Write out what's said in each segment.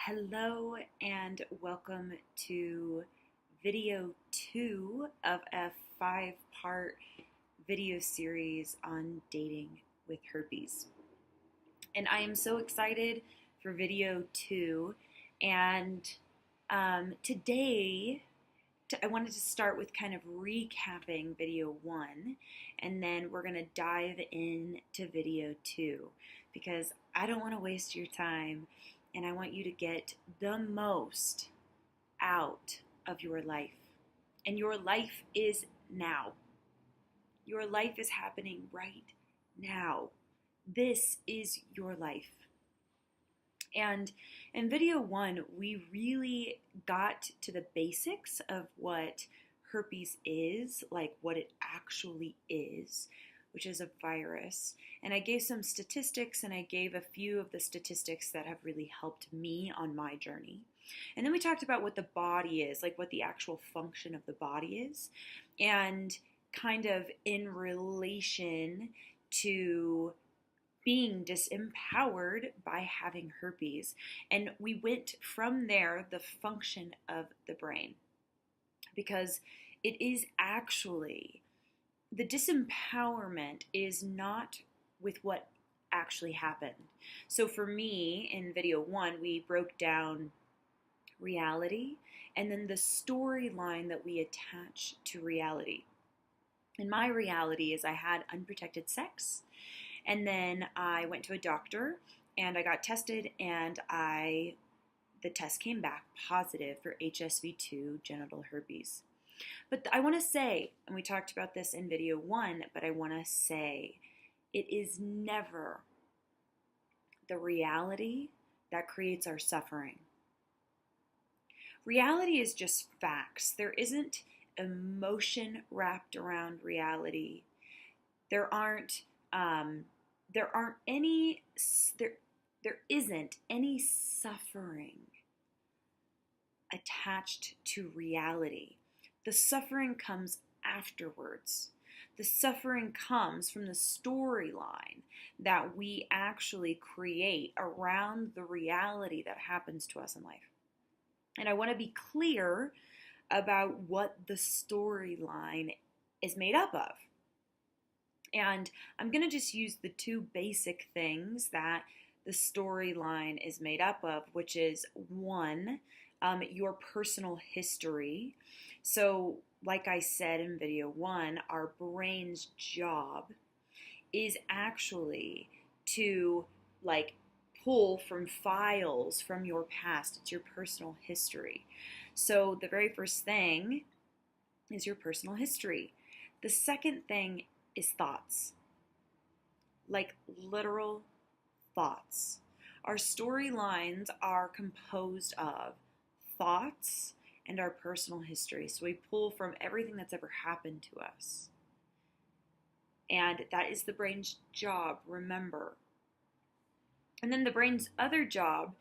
Hello and welcome to video 2 of a 5-part video series on dating with herpes. And I am so excited for video 2. And today I wanted to start with kind of recapping video 1, and then we're going to dive into video 2 because I don't want to waste your time. And I want you to get the most out of your life. And your life is now. Your life is happening right now. This is your life. And in video 1, we really got to the basics of what herpes is, like what it actually is, which is a virus. And I gave some statistics, and I gave a few of the statistics that have really helped me on my journey. And then we talked about what the body is, like what the actual function of the body is, and kind of in relation to being disempowered by having herpes. And we went from there, the function of the brain, because it is actually, the disempowerment is not with what actually happened. So for me, in video 1, we broke down reality and then the storyline that we attach to reality. And my reality is I had unprotected sex, and then I went to a doctor and I got tested, and the test came back positive for HSV2 genital herpes. But I want to say, and we talked about this in video 1, but I want to say it is never the reality that creates our suffering. Reality is just facts. There isn't emotion wrapped around reality. There isn't any suffering attached to reality. The suffering comes afterwards. The suffering comes from the storyline that we actually create around the reality that happens to us in life. And I want to be clear about what the storyline is made up of. And I'm going to just use the two basic things that the storyline is made up of, which is 1, your personal history. So, like I said in video 1, our brain's job is actually to pull from files from your past. It's your personal history. So the very first thing is your personal history. The second thing is thoughts, like literal thoughts. Our storylines are composed of thoughts and our personal history. So we pull from everything that's ever happened to us. And that is the brain's job, remember. And then the brain's other job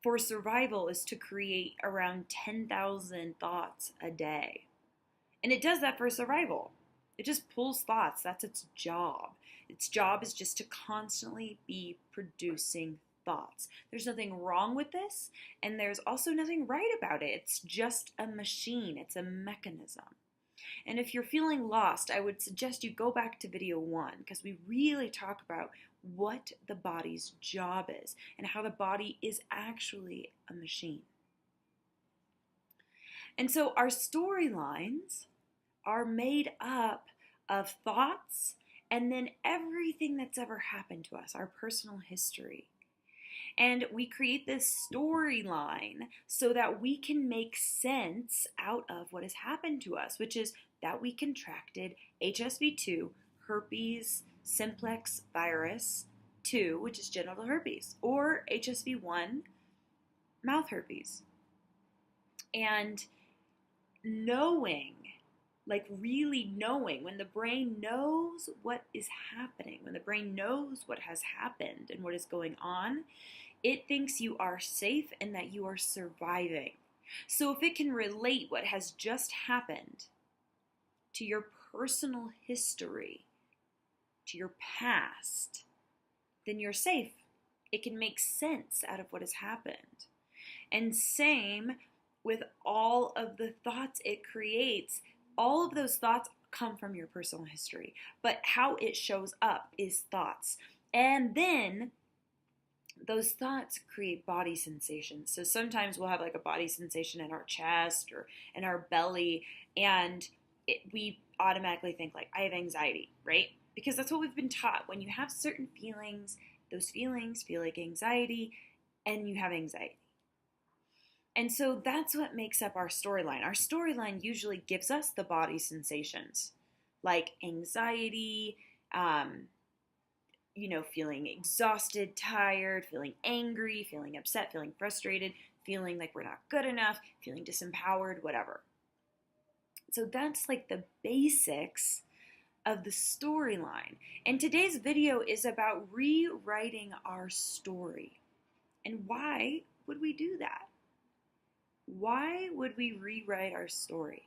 for survival is to create around 10,000 thoughts a day. And it does that for survival. It just pulls thoughts. That's its job. Its job is just to constantly be producing thoughts. There's nothing wrong with this, and there's also nothing right about it. It's just a machine. It's a mechanism. And if you're feeling lost, I would suggest you go back to video 1, because we really talk about what the body's job is and how the body is actually a machine. And so our storylines are made up of thoughts and then everything that's ever happened to us, our personal history. And we create this storyline so that we can make sense out of what has happened to us, which is that we contracted HSV2, herpes simplex virus 2, which is genital herpes, or HSV1, mouth herpes. And knowing, really knowing, when the brain knows what is happening, when the brain knows what has happened and what is going on, it thinks you are safe and that you are surviving. So if it can relate what has just happened to your personal history, to your past, then you're safe. It can make sense out of what has happened. And same with all of the thoughts it creates. All of those thoughts come from your personal history, but how it shows up is thoughts. And then those thoughts create body sensations. So sometimes we'll have like a body sensation in our chest or in our belly, and we automatically think like, I have anxiety, right? Because that's what we've been taught. When you have certain feelings, those feelings feel like anxiety, and you have anxiety. And so that's what makes up our storyline. Our storyline usually gives us the body sensations like anxiety, feeling exhausted, tired, feeling angry, feeling upset, feeling frustrated, feeling like we're not good enough, feeling disempowered, whatever. So that's like the basics of the storyline. And today's video is about rewriting our story. And why would we do that? Why would we rewrite our story?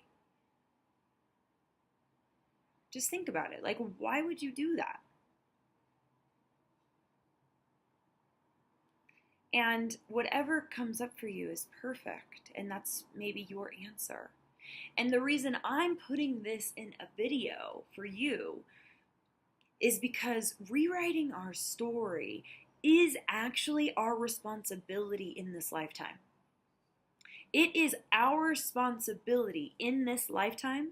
Just think about it. Like, why would you do that? And whatever comes up for you is perfect, and that's maybe your answer. And the reason I'm putting this in a video for you is because rewriting our story is actually our responsibility in this lifetime. It is our responsibility in this lifetime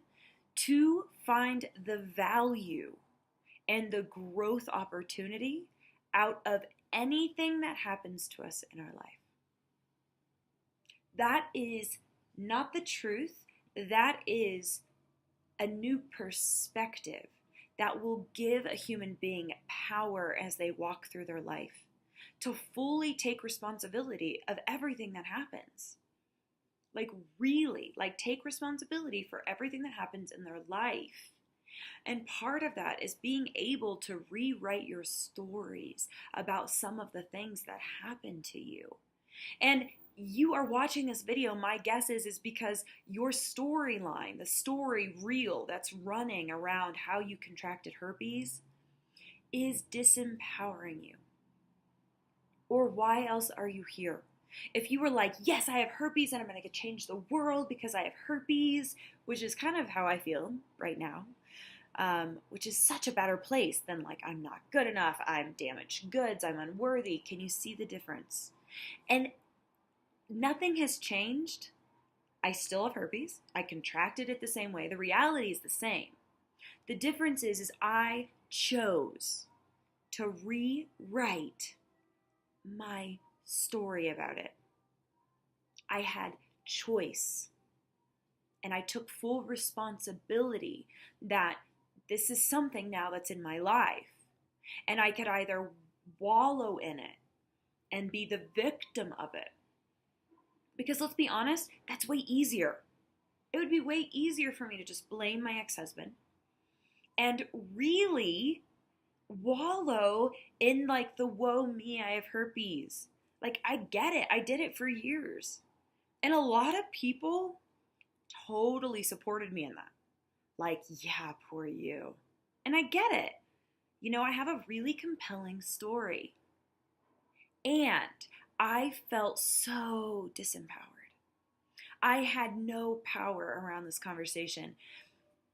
to find the value and the growth opportunity out of anything that happens to us in our life. That is not the truth. That is a new perspective that will give a human being power as they walk through their life to fully take responsibility of everything that happens. Like really, like take responsibility for everything that happens in their life. And part of that is being able to rewrite your stories about some of the things that happen to you. And you are watching this video, my guess is because your storyline, the story reel that's running around how you contracted herpes, is disempowering you. Or why else are you here? If you were like, yes, I have herpes and I'm going to change the world because I have herpes, which is kind of how I feel right now, which is such a better place than like, I'm not good enough, I'm damaged goods, I'm unworthy. Can you see the difference? And nothing has changed. I still have herpes. I contracted it the same way. The reality is the same. The difference is I chose to rewrite my story about it. I had choice. And I took full responsibility that this is something now that's in my life. And I could either wallow in it and be the victim of it. Because let's be honest, that's way easier. It would be way easier for me to just blame my ex-husband and really wallow in like the woe me, I have herpes. Like I get it. I did it for years. And a lot of people totally supported me in that. Like, yeah, poor you. And I get it. You know, I have a really compelling story. And I felt so disempowered. I had no power around this conversation.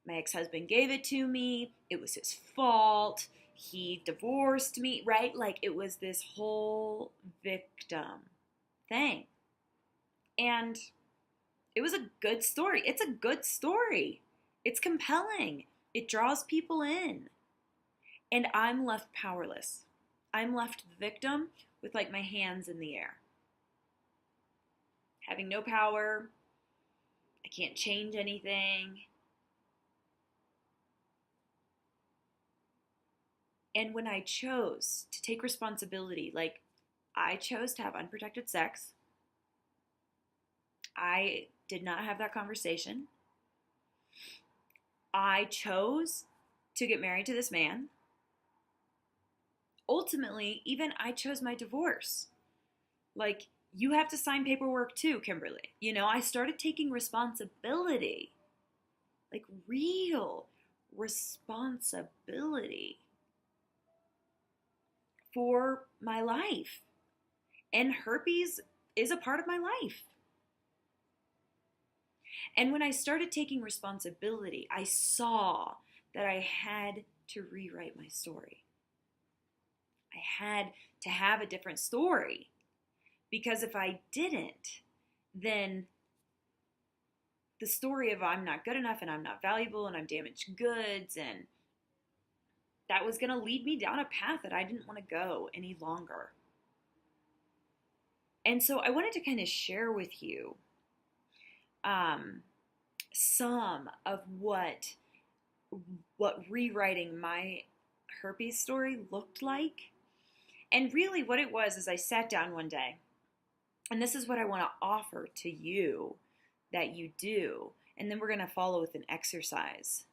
My ex-husband gave it to me. It was his fault. He divorced me, right? Like it was this whole victim thing. And it was a good story. It's a good story. It's compelling. It draws people in. And I'm left powerless. I'm left the victim with like my hands in the air. Having no power. I can't change anything. And when I chose to take responsibility, like I chose to have unprotected sex, I did not have that conversation. I chose to get married to this man. Ultimately, even I chose my divorce. Like, you have to sign paperwork too, Kimberly. You know, I started taking responsibility. Like, real responsibility for my life. And herpes is a part of my life. And when I started taking responsibility, I saw that I had to rewrite my story. I had to have a different story, because if I didn't, then the story of I'm not good enough and I'm not valuable and I'm damaged goods, and that was going to lead me down a path that I didn't want to go any longer. And so I wanted to kind of share with you some of what rewriting my herpes story looked like. And really what it was is I sat down one day, and this is what I want to offer to you that you do. And then we're going to follow with an exercise.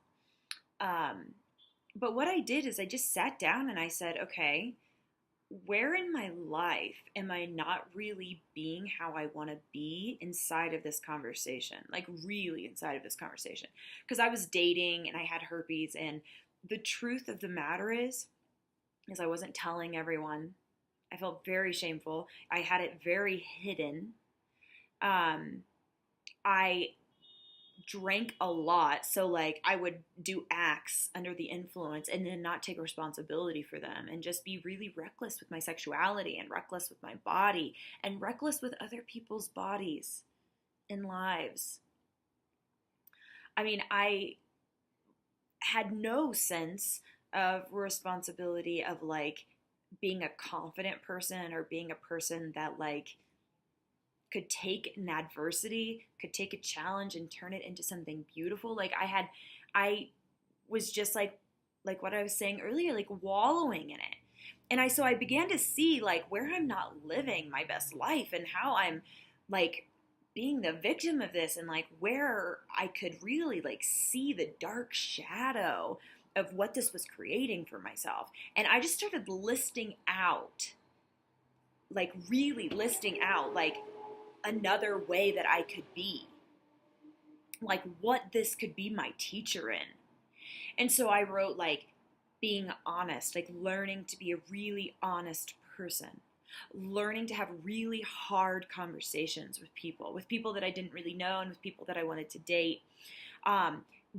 But what I did is I just sat down and I said, okay, where in my life am I not really being how I want to be inside of this conversation? Like really inside of this conversation. Because I was dating and I had herpes, and the truth of the matter is I wasn't telling everyone. I felt very shameful. I had it very hidden. I drank a lot, so like I would do acts under the influence and then not take responsibility for them, and just be really reckless with my sexuality and reckless with my body and reckless with other people's bodies and lives. I mean, I had no sense of responsibility of like being a confident person or being a person that like could take an adversity, could take a challenge and turn it into something beautiful. Like I was just like what I was saying earlier, like wallowing in it. And so I began to see like where I'm not living my best life and how I'm like being the victim of this, and like where I could really like see the dark shadow of what this was creating for myself. And I just started listing out, like really listing out like another way that I could be, like what this could be my teacher in. And so I wrote like being honest, like learning to be a really honest person, learning to have really hard conversations with people that I didn't really know and with people that I wanted to date,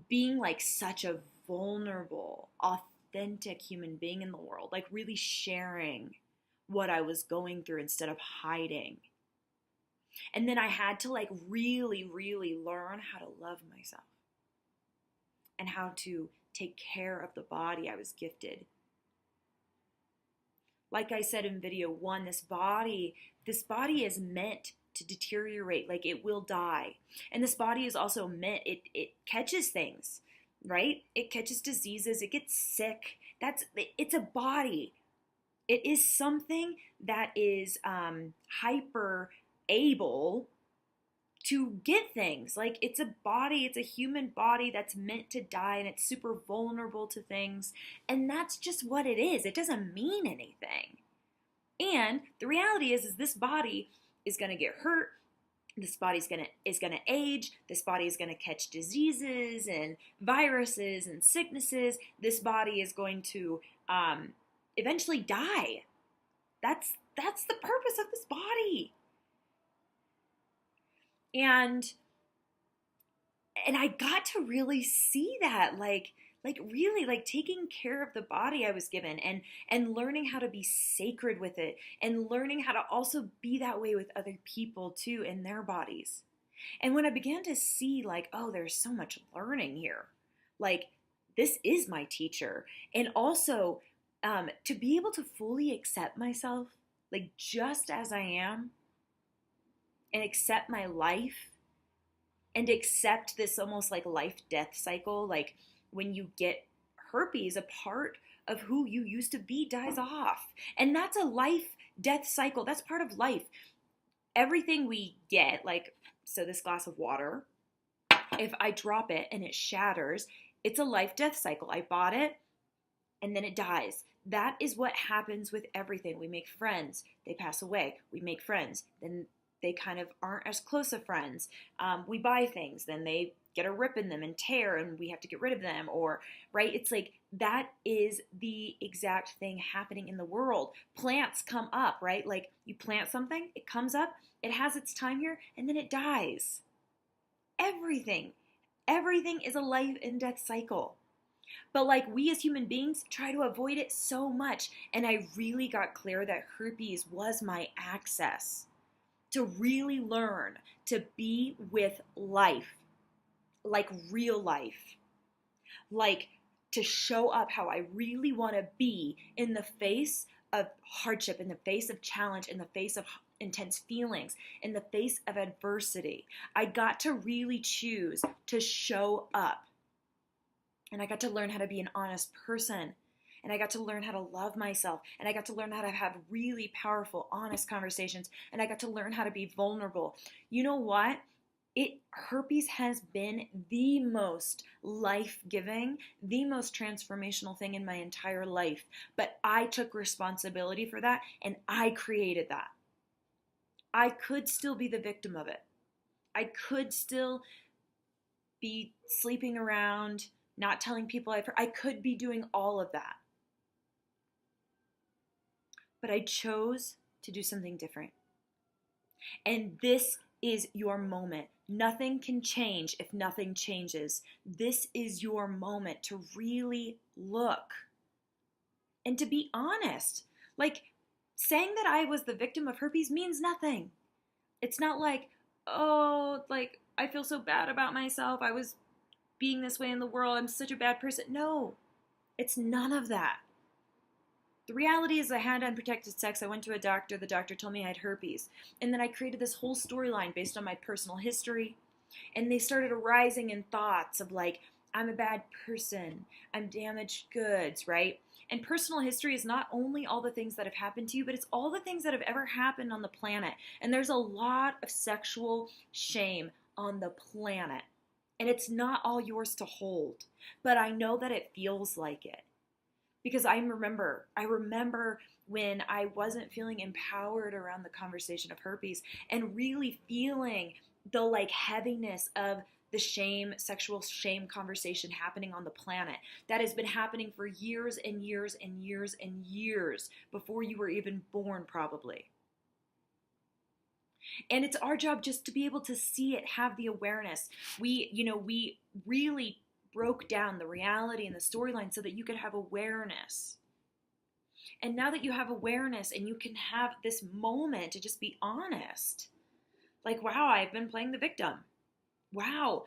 being like such a vulnerable, authentic human being in the world, like really sharing what I was going through instead of hiding. And then I had to like really, really learn how to love myself and how to take care of the body I was gifted. Like I said in video 1, this body is meant to deteriorate, like it will die. And this body is also meant, it catches things, right? It catches diseases, it gets sick. It's a body. It is something that is hyper able to get things. Like it's a body, it's a human body that's meant to die, and it's super vulnerable to things. And that's just what it is. It doesn't mean anything. And the reality is this body is going to get hurt. This body is going to age. This body is going to catch diseases and viruses and sicknesses. This body is going to eventually die. That's the purpose of this body. And I got to really see that, like really like taking care of the body I was given, and learning how to be sacred with it, and learning how to also be that way with other people too in their bodies. And when I began to see like, oh, there's so much learning here, like this is my teacher. And also to be able to fully accept myself, like just as I am, and accept my life, and accept this almost like life-death cycle. Like when you get herpes, a part of who you used to be dies off. And that's a life-death cycle. That's part of life. Everything we get, like, so this glass of water, if I drop it and it shatters, it's a life-death cycle. I bought it and then it dies. That is what happens with everything. We make friends, they pass away. We make friends, then They kind of aren't as close of friends. We buy things, then they get a rip in them and tear, and we have to get rid of them. Or, right? It's like that is the exact thing happening in the world. Plants come up, right? Like you plant something, it comes up, it has its time here, and then it dies. Everything, everything is a life and death cycle. But like we as human beings try to avoid it so much. And I really got clear that herpes was my access to really learn to be with life, like real life, like to show up how I really want to be in the face of hardship, in the face of challenge, in the face of intense feelings, in the face of adversity. I got to really choose to show up. And I got to learn how to be an honest person. And I got to learn how to love myself. And I got to learn how to have really powerful, honest conversations. And I got to learn how to be vulnerable. You know what? Herpes has been the most life-giving, the most transformational thing in my entire life. But I took responsibility for that, and I created that. I could still be the victim of it. I could still be sleeping around, not telling people I could be doing all of that. But I chose to do something different. And this is your moment. Nothing can change if nothing changes. This is your moment to really look and to be honest. Like, saying that I was the victim of herpes means nothing. It's not like, oh, like, I feel so bad about myself. I was being this way in the world. I'm such a bad person. No, it's none of that. The reality is I had unprotected sex. I went to a doctor. The doctor told me I had herpes. And then I created this whole storyline based on my personal history. And they started arising in thoughts of like, I'm a bad person. I'm damaged goods, right? And personal history is not only all the things that have happened to you, but it's all the things that have ever happened on the planet. And there's a lot of sexual shame on the planet. And it's not all yours to hold. But I know that it feels like it. Because I remember when I wasn't feeling empowered around the conversation of herpes and really feeling the like heaviness of the shame, sexual shame conversation happening on the planet that has been happening for years and years and years and years before you were even born, probably. And it's our job just to be able to see it, have the awareness. We really broke down the reality and the storyline so that you could have awareness. And now that you have awareness and you can have this moment to just be honest, like, wow, I've been playing the victim. Wow,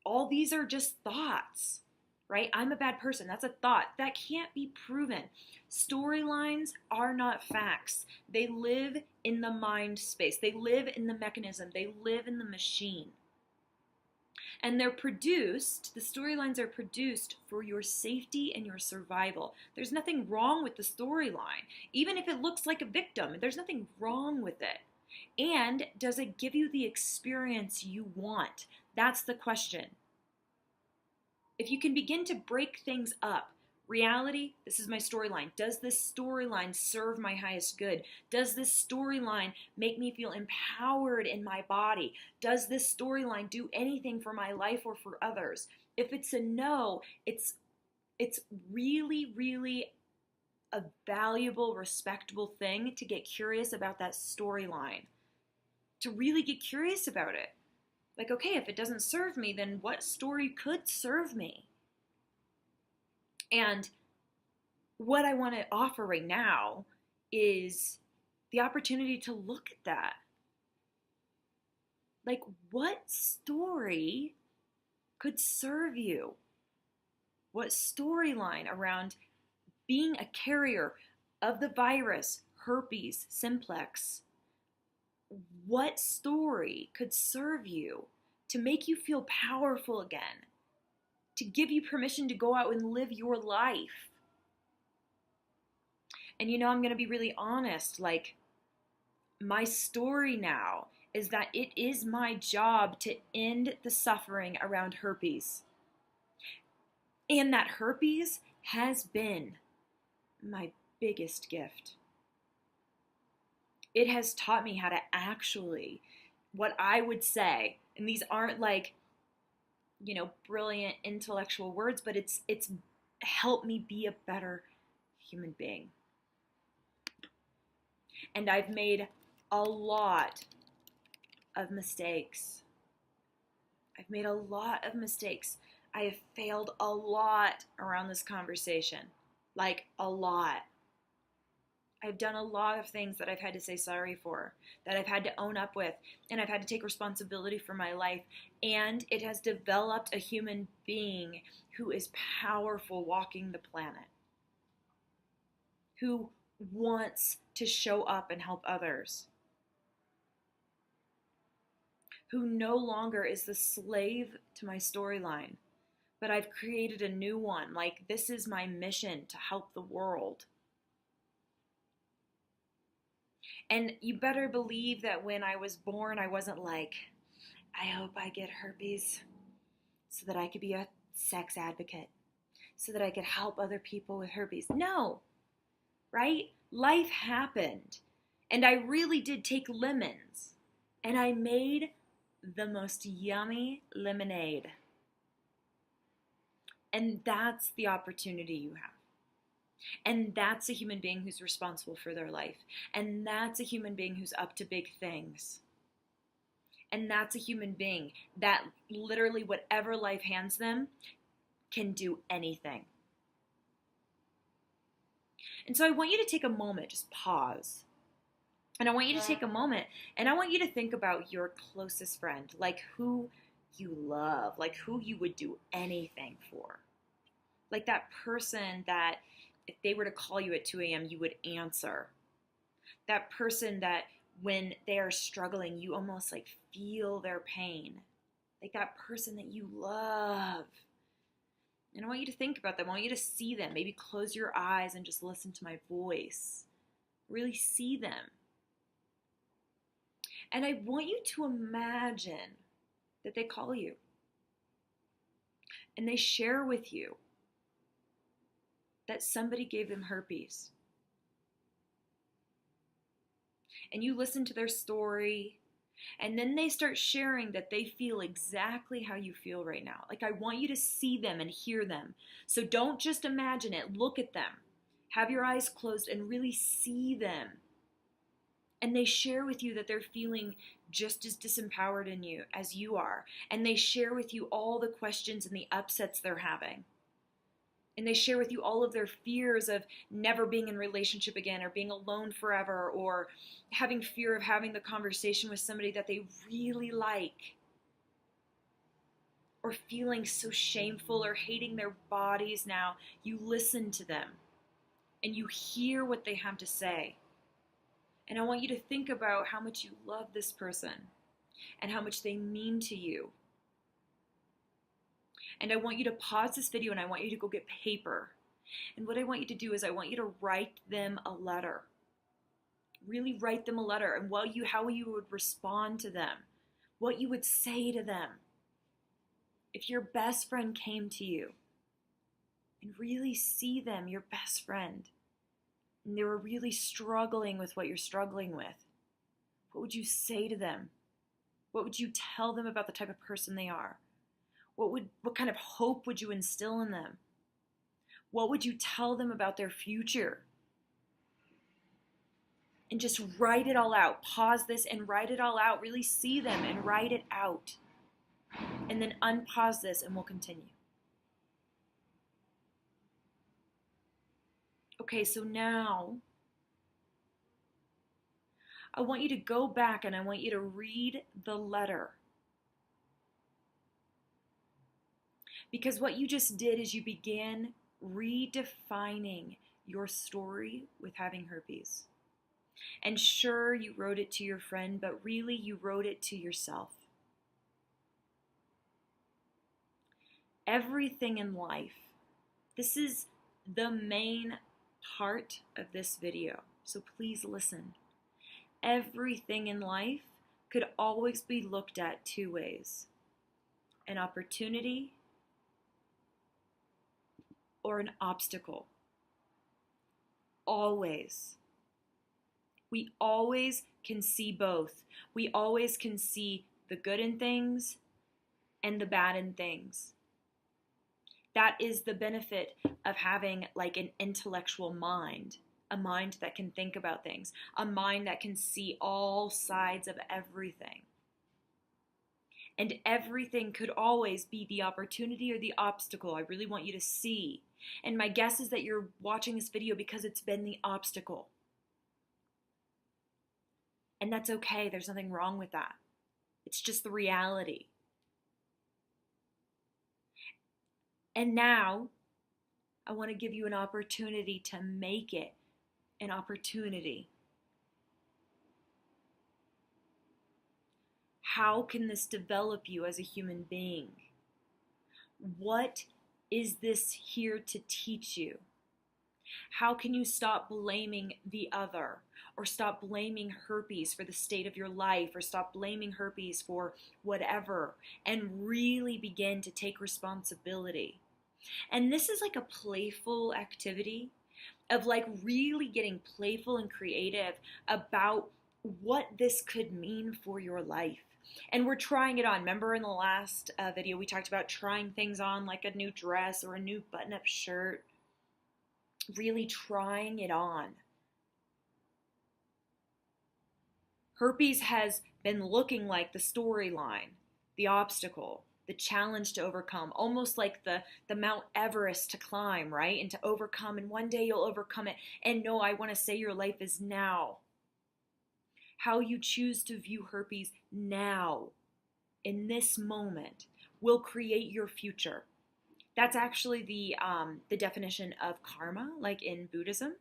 all these are just thoughts, right? I'm a bad person. That's a thought. That can't be proven. Storylines are not facts. They live in the mind space. They live in the mechanism. They live in the machine. And the storylines are produced for your safety and your survival. There's nothing wrong with the storyline. Even if it looks like a victim, there's nothing wrong with it. And does it give you the experience you want? That's the question. If you can begin to break things up, reality, this is my storyline. Does this storyline serve my highest good? Does this storyline make me feel empowered in my body? Does this storyline do anything for my life or for others? If it's a no, it's really, really a valuable, respectable thing to get curious about that storyline. To really get curious about it. Like, okay, if it doesn't serve me, then what story could serve me? And what I want to offer right now is the opportunity to look at that. Like, what story could serve you? What storyline around being a carrier of the virus, herpes simplex, what story could serve you to make you feel powerful again? To give you permission to go out and live your life. And I'm going to be really honest, like, my story now is that it is my job to end the suffering around herpes. And that herpes has been my biggest gift. It has taught me how to actually what I would say, and these aren't like, brilliant intellectual words, but it's helped me be a better human being. And I've made a lot of mistakes. I've made a lot of mistakes. I have failed a lot around this conversation. Like, a lot. I've done a lot of things that I've had to say sorry for, that I've had to own up with, and I've had to take responsibility for my life. And it has developed a human being who is powerful walking the planet, who wants to show up and help others, who no longer is the slave to my storyline, but I've created a new one. Like, this is my mission, to help the world. And you better believe that when I was born, I wasn't like, I hope I get herpes so that I could be a sex advocate, so that I could help other people with herpes. No, right? Life happened. And I really did take lemons, and I made the most yummy lemonade. And that's the opportunity you have. And that's a human being who's responsible for their life. And that's a human being who's up to big things. And that's a human being that literally whatever life hands them can do anything. And so I want you to take a moment, just pause. And I want you to take a moment and I want you to think about your closest friend, like who you love, like who you would do anything for. Like that person that if they were to call you at 2 a.m., you would answer. That person that when they are struggling, you almost like feel their pain. Like that person that you love. And I want you to think about them. I want you to see them. Maybe close your eyes and just listen to my voice. Really see them. And I want you to imagine that they call you. And they share with you that somebody gave them herpes. And you listen to their story, and then they start sharing that they feel exactly how you feel right now. Like, I want you to see them and hear them. So don't just imagine it, look at them. Have your eyes closed and really see them. And they share with you that they're feeling just as disempowered in you as you are. And they share with you all the questions and the upsets they're having. And they share with you all of their fears of never being in a relationship again, or being alone forever, or having fear of having the conversation with somebody that they really like, or feeling so shameful or hating their bodies now. You listen to them and you hear what they have to say. And I want you to think about how much you love this person and how much they mean to you. And I want you to pause this video and I want you to go get paper. And what I want you to do is I want you to write them a letter. Really write them a letter, and how you would respond to them. What you would say to them. If your best friend came to you and really see them, your best friend, and they were really struggling with what you're struggling with, what would you say to them? What would you tell them about the type of person they are? What kind of hope would you instill in them? What would you tell them about their future? And just write it all out. Pause this and write it all out. Really see them and write it out. And then unpause this and we'll continue. Okay, so now I want you to go back and I want you to read the letter. Because what you just did is you began redefining your story with having herpes. And sure, you wrote it to your friend, but really you wrote it to yourself. Everything in life, this is the main part of this video, so please listen. Everything in life could always be looked at two ways: an opportunity or an obstacle. Always. We always can see both. We always can see the good in things and the bad in things. That is the benefit of having like an intellectual mind, a mind that can think about things, a mind that can see all sides of everything. And everything could always be the opportunity or the obstacle. I really want you to see. And my guess is that you're watching this video because it's been the obstacle. And that's okay. There's nothing wrong with that. It's just the reality. And now, I want to give you an opportunity to make it an opportunity. How can this develop you as a human being? What is this here to teach you? How can you stop blaming the other, or stop blaming herpes for the state of your life, or stop blaming herpes for whatever, and really begin to take responsibility? And this is like a playful activity of like really getting playful and creative about what this could mean for your life. And we're trying it on. Remember in the last video we talked about trying things on, like a new dress or a new button-up shirt. Really trying it on. Herpes has been looking like the storyline, the obstacle, the challenge to overcome, almost like the Mount Everest to climb, right? And to overcome, and one day you'll overcome it. And no, I want to say your life is now. How you choose to view herpes now, in this moment, will create your future. That's actually the definition of karma, like in Buddhism,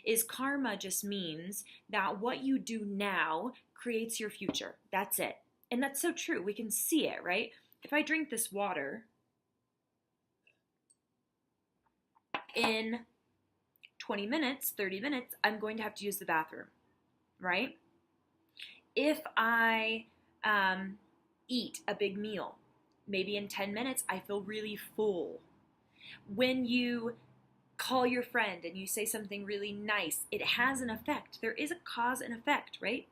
is karma just means that what you do now creates your future. That's it. And that's so true. We can see it, right? If I drink this water, in 20 minutes, 30 minutes, I'm going to have to use the bathroom, right? If I eat a big meal, maybe in 10 minutes, I feel really full. When you call your friend and you say something really nice, it has an effect. There is a cause and effect, right?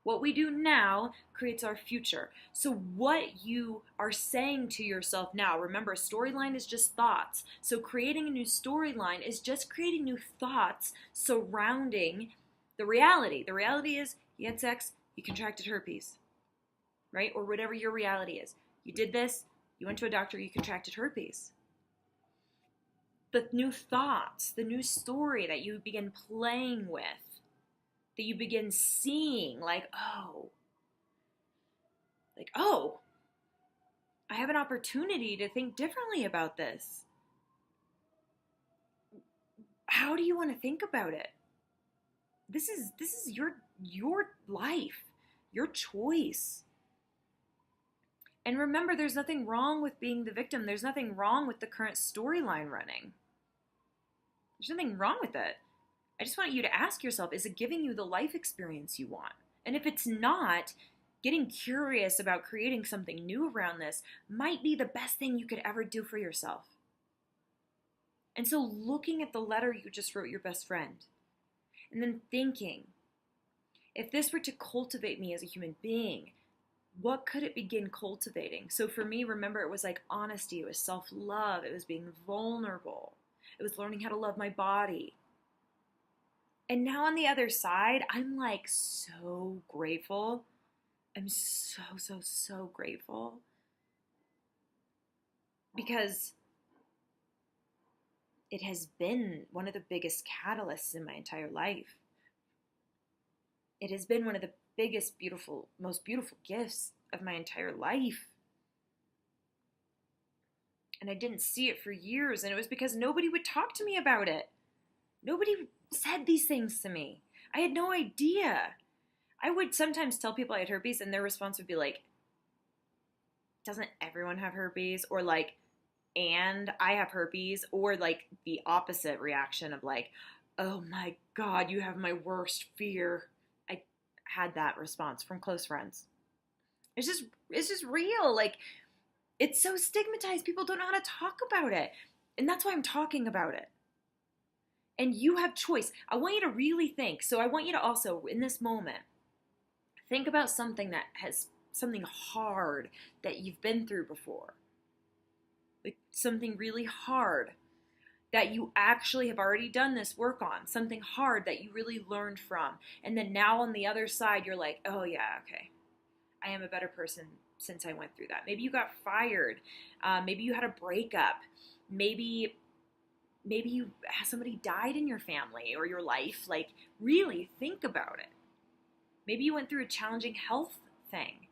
What we do now creates our future. So what you are saying to yourself now, remember, a storyline is just thoughts. So creating a new storyline is just creating new thoughts surrounding the reality. The reality is you had sex, you contracted herpes, right? Or whatever your reality is. You did this, you went to a doctor, you contracted herpes. The new thoughts, the new story that you begin playing with, that you begin seeing, like, oh, I have an opportunity to think differently about this. How do you want to think about it? This is your life, your choice. And remember, there's nothing wrong with being the victim. There's nothing wrong with the current storyline running. There's nothing wrong with it. I just want you to ask yourself, is it giving you the life experience you want? And if it's not, getting curious about creating something new around this might be the best thing you could ever do for yourself. And so looking at the letter you just wrote your best friend, and then thinking, if this were to cultivate me as a human being, what could it begin cultivating? So for me, remember, it was like honesty, it was self-love, it was being vulnerable, it was learning how to love my body. And now on the other side, I'm like so grateful. I'm so grateful. Because it has been one of the biggest catalysts in my entire life. It has been one of the biggest, most beautiful gifts of my entire life. And I didn't see it for years, and it was because nobody would talk to me about it. Nobody said these things to me. I had no idea. I would sometimes tell people I had herpes, and their response would be like, doesn't everyone have herpes? Or like, and I have herpes. Or like the opposite reaction of like, oh my God, you have my worst fear. I had that response from close friends. It's just real. Like, it's so stigmatized. People don't know how to talk about it. And that's why I'm talking about it. And you have choice. I want you to really think. So I want you to also, in this moment, think about something that has something hard that you've been through before. Like something really hard that you actually have already done this work on. Something hard that you really learned from. And then now on the other side, you're like, oh yeah, okay. I am a better person since I went through that. Maybe you got fired. Maybe you had a breakup. Maybe somebody died in your family or your life. Like, really think about it. Maybe you went through a challenging health thing,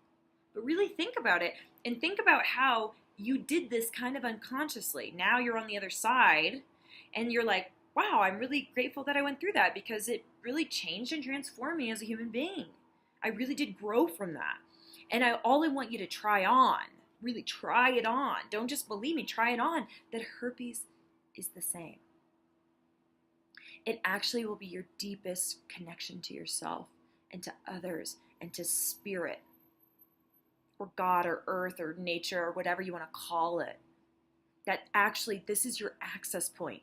but really think about it and think about how you did this kind of unconsciously. Now you're on the other side and you're like, wow, I'm really grateful that I went through that because it really changed and transformed me as a human being. I really did grow from that. And all I want you to try on, really try it on. Don't just believe me, try it on, that herpes is the same. It actually will be your deepest connection to yourself and to others and to spirit or God or earth or nature or whatever you want to call it. That actually this is your access point.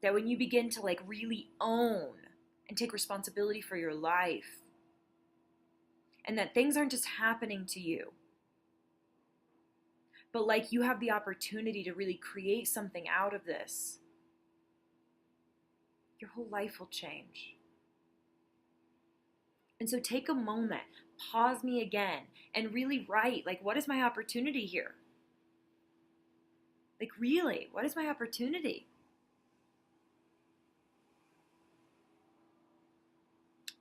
That when you begin to like really own and take responsibility for your life, and that things aren't just happening to you, but like you have the opportunity to really create something out of this, your whole life will change. And so take a moment, pause me again, and really write, like, what is my opportunity here? Like, really, what is my opportunity?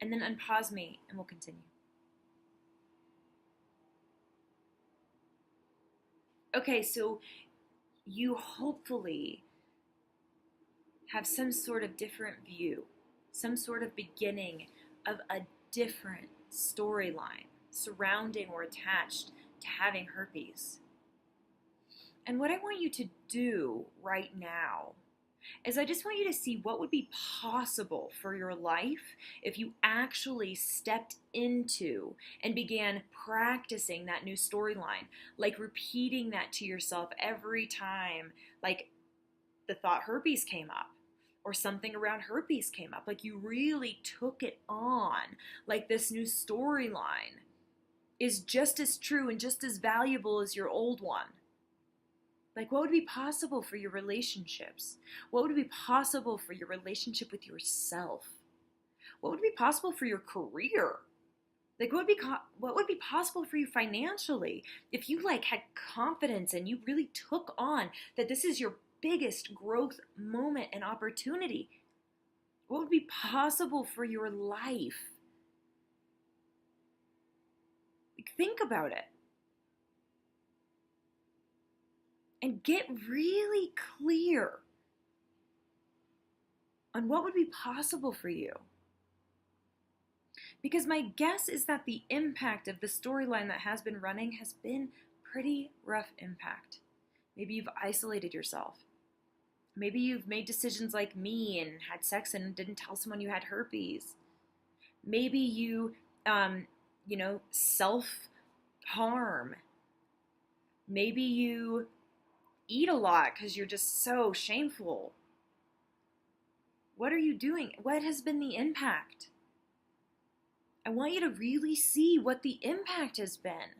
And then unpause me, and we'll continue. Okay, so you hopefully have some sort of different view, some sort of beginning of a different storyline surrounding or attached to having herpes. And what I want you to do right now is I just want you to see what would be possible for your life if you actually stepped into and began practicing that new storyline, like repeating that to yourself every time, like the thought herpes came up or something around herpes came up, like you really took it on, like this new storyline is just as true and just as valuable as your old one. Like, what would be possible for your relationships? What would be possible for your relationship with yourself? What would be possible for your career? Like, what would be possible for you financially if you like had confidence and you really took on that this is your biggest growth moment and opportunity? What would be possible for your life? Like, think about it. And get really clear on what would be possible for you. Because my guess is that the impact of the storyline that has been running has been pretty rough impact. Maybe you've isolated yourself. Maybe you've made decisions like me and had sex and didn't tell someone you had herpes. Maybe you, self-harm. Maybe you eat a lot because you're just so shameful. What are you doing? What has been the impact? I want you to really see what the impact has been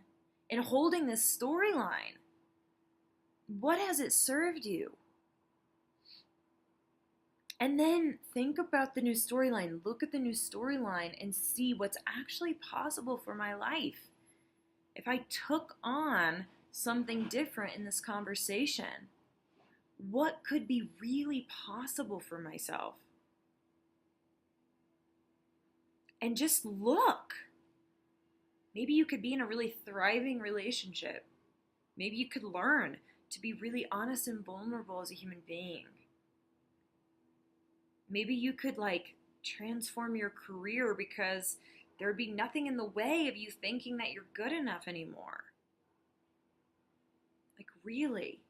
in holding this storyline. What has it served you? And then think about the new storyline. Look at the new storyline and see what's actually possible for my life. If I took on something different in this conversation, what could be really possible for myself? And just look. Maybe you could be in a really thriving relationship. Maybe you could learn to be really honest and vulnerable as a human being. Maybe you could transform your career because there would be nothing in the way of you thinking that you're good enough anymore. Really.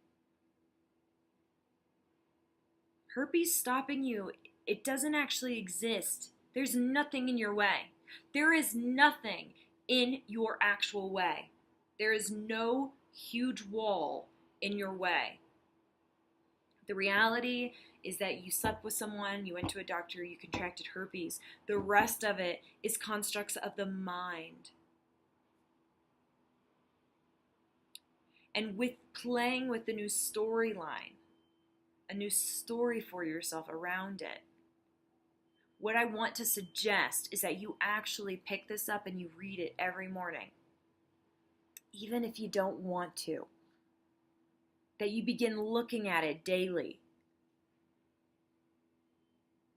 Herpes stopping you, it doesn't actually exist. There's nothing in your way. There is nothing in your actual way. There is no huge wall in your way. The reality is that you slept with someone, you went to a doctor, you contracted herpes. The rest of it is constructs of the mind. And with playing with the new storyline, a new story for yourself around it, what I want to suggest is that you actually pick this up and you read it every morning, even if you don't want to. That you begin looking at it daily.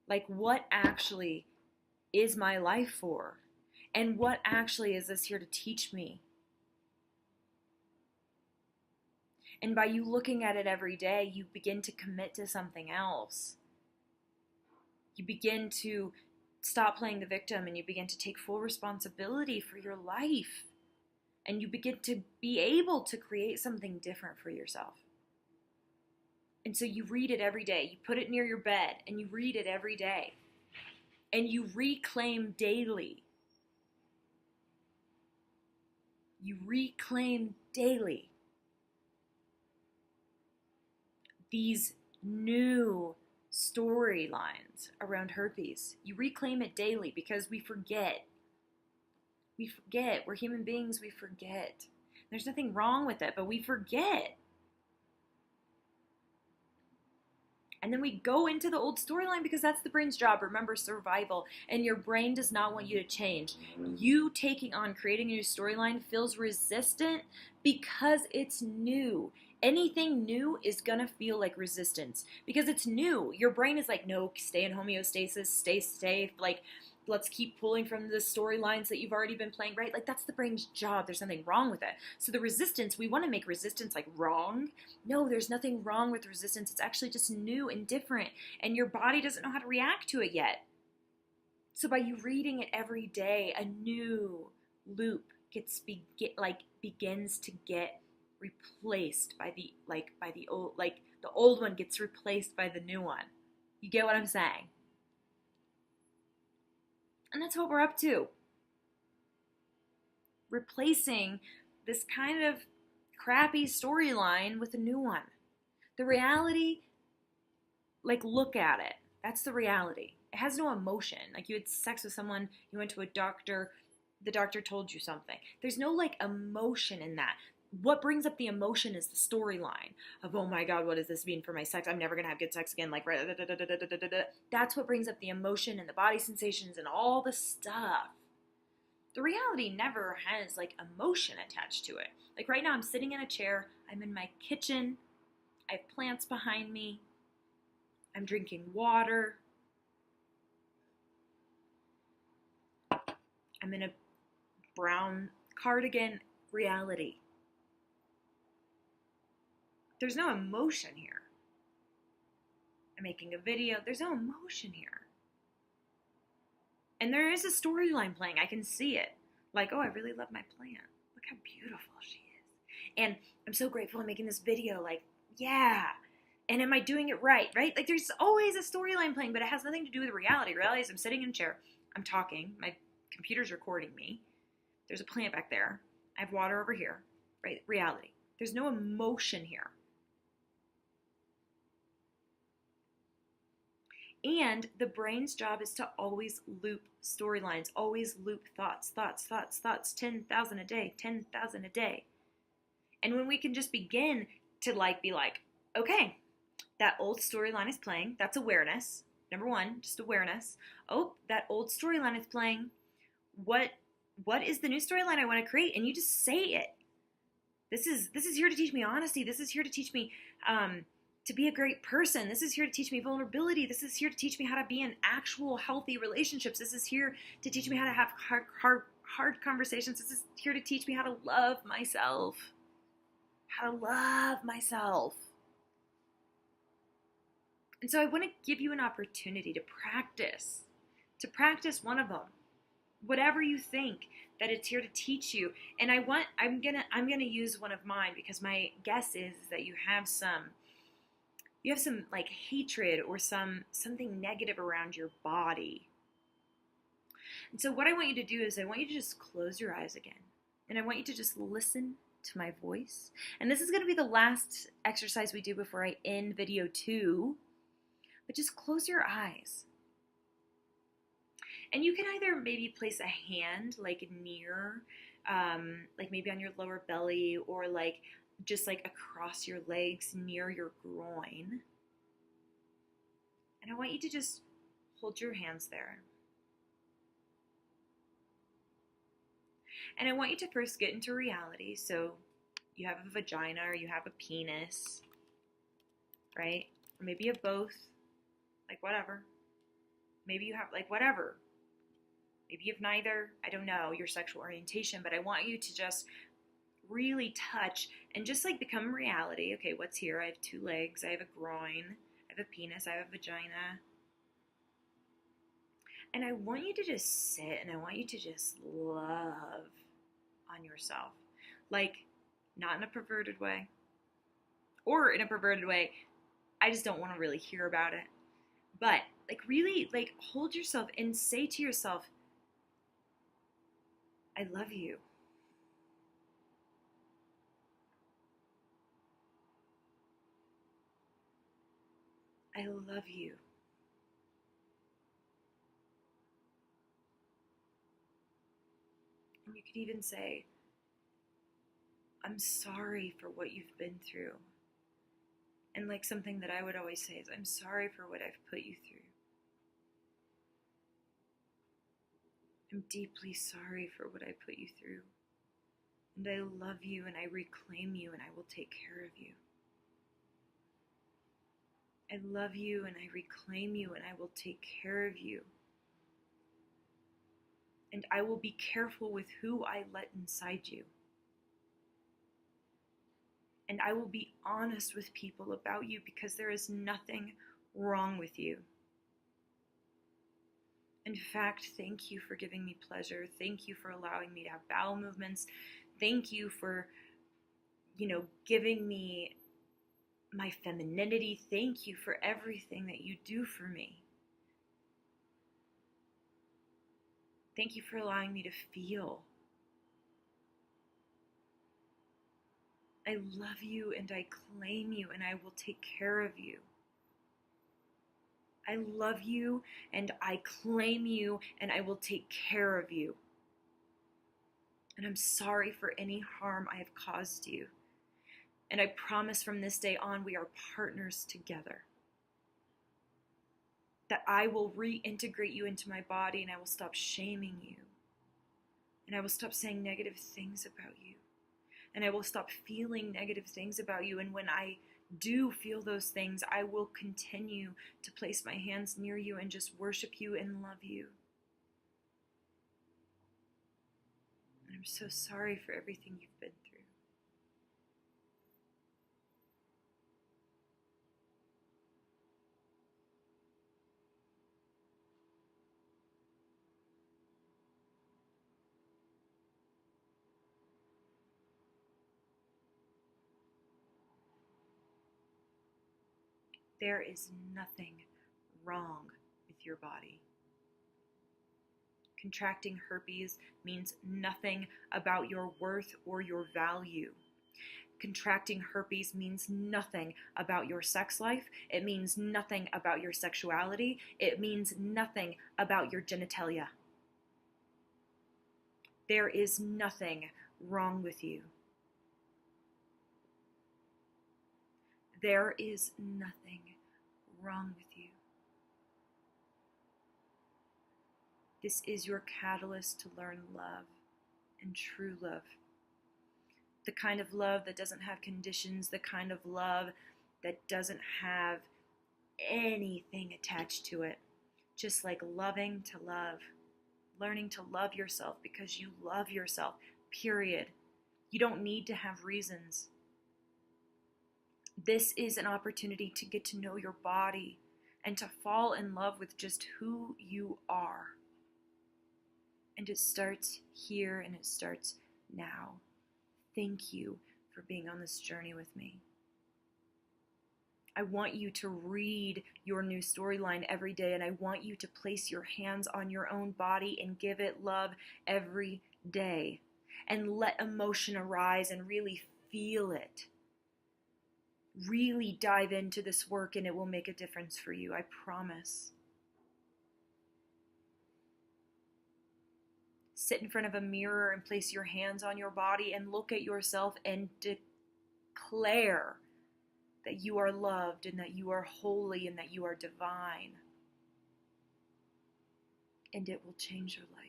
Like, what actually is my life for? And what actually is this here to teach me? And by you looking at it every day, you begin to commit to something else. You begin to stop playing the victim and you begin to take full responsibility for your life. And you begin to be able to create something different for yourself. And so you read it every day. You put it near your bed and you read it every day. And you reclaim daily. You reclaim daily these new storylines around herpes. You reclaim it daily because we forget. We forget. We're human beings. We forget. There's nothing wrong with it, but we forget. And then we go into the old storyline because that's the brain's job. Remember, survival. And your brain does not want you to change. You taking on creating a new storyline feels resistant because it's new. Anything new is going to feel like resistance because it's new. Your brain is like, no, stay in homeostasis, stay safe. Like, let's keep pulling from the storylines that you've already been playing, right? Like, that's the brain's job. There's nothing wrong with it. So the resistance, we want to make resistance like wrong. No, there's nothing wrong with resistance. It's actually just new and different. And your body doesn't know how to react to it yet. So by you reading it every day, a new loop begins to get replaced by the old one gets replaced by the new one. You get what I'm saying? And that's what we're up to. Replacing this kind of crappy storyline with a new one. The reality, like, look at it. That's the reality. It has no emotion. Like, you had sex with someone, you went to a doctor, the doctor told you something. There's no, like, emotion in that. What brings up the emotion is the storyline of, oh my God, what does this mean for my sex? I'm never going to have good sex again. Like, that's what brings up the emotion and the body sensations and all the stuff. The reality never has, like, emotion attached to it. Like, right now I'm sitting in a chair. I'm in my kitchen. I have plants behind me. I'm drinking water. I'm in a brown cardigan. Reality. There's no emotion here. I'm making a video. There's no emotion here. And there is a storyline playing. I can see it. Like, oh, I really love my plant. Look how beautiful she is. And I'm so grateful I'm making this video. Like, yeah. And am I doing it right? Right? Like, there's always a storyline playing, but it has nothing to do with reality. Reality is I'm sitting in a chair. I'm talking. My computer's recording me. There's a plant back there. I have water over here. Right? Reality. There's no emotion here. And the brain's job is to always loop storylines, always loop thoughts, 10,000 a day, 10,000 a day. And when we can just begin to be like, okay, that old storyline is playing. That's awareness. Number one, just awareness. Oh, that old storyline is playing. What is the new storyline I want to create? And you just say it. This is here to teach me honesty. This is here to teach me to be a great person. This is here to teach me vulnerability. This is here to teach me how to be in actual healthy relationships. This is here to teach me how to have hard conversations. This is here to teach me how to love myself. How to love myself. And so I want to give you an opportunity to practice one of them. Whatever you think that it's here to teach you. And I'm gonna use one of mine because my guess is that you have some like hatred or something negative around your body. And so what I want you to do is I want you to just close your eyes again. And I want you to just listen to my voice. And this is going to be the last exercise we do before I end video 2. But just close your eyes. And you can either maybe place a hand like near, like maybe on your lower belly, or like just like across your legs near your groin. And I want you to just hold your hands there. And I want you to first get into reality. So you have a vagina or you have a penis, right? Or maybe you have both, like whatever. Maybe you have like whatever. Maybe you have neither. I don't know your sexual orientation, but I want you to just really touch and just like become reality. Okay, what's here? I have 2 legs. I have a groin. I have a penis. I have a vagina. And I want you to just sit and I want you to just love on yourself. Like, not in a perverted way. Or in a perverted way, I just don't want to really hear about it. But, like, really, like, hold yourself and say to yourself, I love you. I love you. And you could even say, I'm sorry for what you've been through. And like something that I would always say is, I'm sorry for what I've put you through. I'm deeply sorry for what I put you through. And I love you and I reclaim you and I will take care of you. I love you and I reclaim you and I will take care of you. And I will be careful with who I let inside you. And I will be honest with people about you because there is nothing wrong with you. In fact, thank you for giving me pleasure. Thank you for allowing me to have bowel movements. Thank you for, giving me my femininity. Thank you for everything that you do for me. Thank you for allowing me to feel. I love you and I claim you and I will take care of you. I love you and I claim you and I will take care of you. And I'm sorry for any harm I have caused you. And I promise from this day on we are partners together. That I will reintegrate you into my body and I will stop shaming you. And I will stop saying negative things about you. And I will stop feeling negative things about you. And when I do feel those things, I will continue to place my hands near you and just worship you and love you. And I'm so sorry for everything you've been through. There is nothing wrong with your body. Contracting herpes means nothing about your worth or your value. Contracting herpes means nothing about your sex life. It means nothing about your sexuality. It means nothing about your genitalia. There is nothing wrong with you. There is nothing wrong with you. This is your catalyst to learn love and true love. The kind of love that doesn't have conditions, the kind of love that doesn't have anything attached to it. Just like loving to love. Learning to love yourself because you love yourself, period. You don't need to have reasons. This is an opportunity to get to know your body and to fall in love with just who you are. And it starts here and it starts now. Thank you for being on this journey with me. I want you to read your new storyline every day, and I want you to place your hands on your own body and give it love every day. and let emotion arise and really feel it. Really dive into this work and it will make a difference for you, I promise. Sit in front of a mirror and place your hands on your body and look at yourself and declare that you are loved and that you are holy and that you are divine. And it will change your life.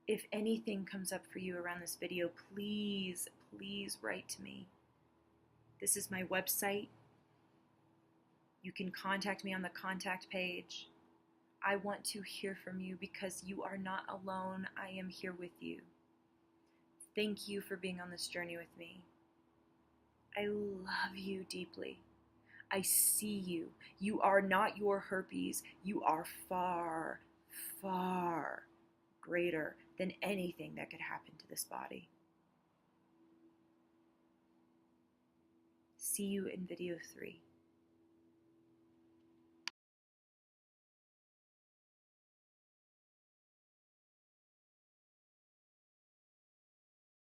If anything comes up for you around this video, please, please write to me. This is my website. You can contact me on the contact page. I want to hear from you because you are not alone. I am here with you. Thank you for being on this journey with me. I love you deeply. I see you. You are not your herpes. You are far, far greater than anything that could happen to this body. See you in video 3.